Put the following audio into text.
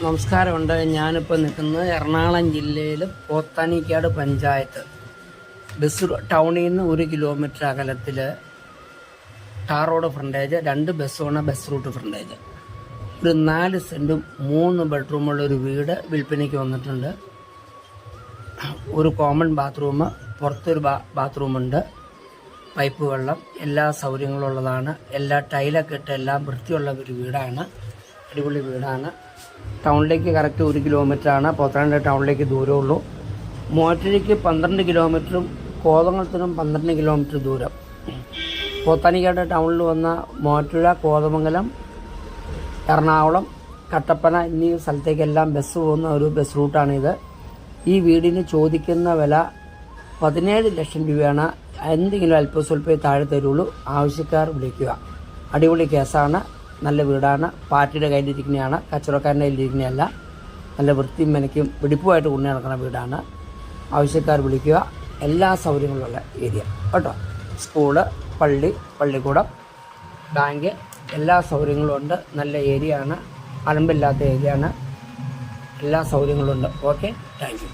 നമസ്കാരമുണ്ട്. ഞാനിപ്പോൾ നിൽക്കുന്നത് എറണാകുളം ജില്ലയിൽ പോത്താനിക്കാട് പഞ്ചായത്ത് ടൗണിൽ നിന്ന് 1 കിലോമീറ്റർ അകലത്തിൽ tar road frontage, 2 bus route frontage, ഒരു 4 സെൻറ്റും 3 ബെഡ്റൂമുള്ള ഒരു വീട് വിൽപ്പനയ്ക്ക് വന്നിട്ടുണ്ട്. ഒരു കോമൺ ബാത്റൂം, പുറത്തൊരു ബാത്റൂമുണ്ട്, പൈപ്പ് വെള്ളം, എല്ലാ സൗകര്യങ്ങളും ഉള്ളതാണ്. എല്ലാ ടൈലൊക്കെ ഇട്ട് എല്ലാം വൃത്തിയുള്ള ഒരു വീടാണ്. അടിപൊളി വീടാണ്. ടൗണിലേക്ക് കറക്റ്റ് 1 കിലോമീറ്ററാണ്. പോത്താനിക്കാട് ടൗണിലേക്ക് ദൂരമുള്ളൂ. മൂവാറ്റുപുഴയ്ക്ക് 12 കിലോമീറ്ററും കോതമംഗലത്തിനും 12 കിലോമീറ്റർ ദൂരം. പോത്താനിക്കാട് ടൗണിൽ വന്ന മൂവാറ്റുപുഴ, കോതമംഗലം, എറണാകുളം, കട്ടപ്പന എന്നീ സ്ഥലത്തേക്കെല്ലാം ബസ് പോകുന്ന ഒരു ബസ് റൂട്ടാണിത്. ഈ വീടിന് ചോദിക്കുന്ന വില 17 ലക്ഷം രൂപയാണ്. എന്തെങ്കിലും അല്പസ്വല്പേ താഴെ തരുള്ളൂ. ആവശ്യക്കാർ വിളിക്കുക. അടിപൊളി കേസാണ്. നല്ല വീടാണ്. പാർട്ടിയുടെ കയ്യിലിരിക്കുന്നതാണ്, കച്ചവടക്കാരൻ്റെ കയ്യിലിരിക്കുന്നതല്ല. നല്ല വൃത്തിയും മെനയ്ക്കും വെടിപ്പുമായിട്ട് കൊണ്ടു നടക്കുന്ന വീടാണ്. ആവശ്യക്കാർ വിളിക്കുക. എല്ലാ സൗകര്യങ്ങളുള്ള ഏരിയ കേട്ടോ. സ്കൂള്, പള്ളിക്കൂടം, ബാങ്ക്, എല്ലാ സൗകര്യങ്ങളും ഉണ്ട്. നല്ല ഏരിയ ആണ്. അലമ്പില്ലാത്ത ഏരിയ ആണ്. എല്ലാ സൗകര്യങ്ങളും ഉണ്ട്. Okay, thank you.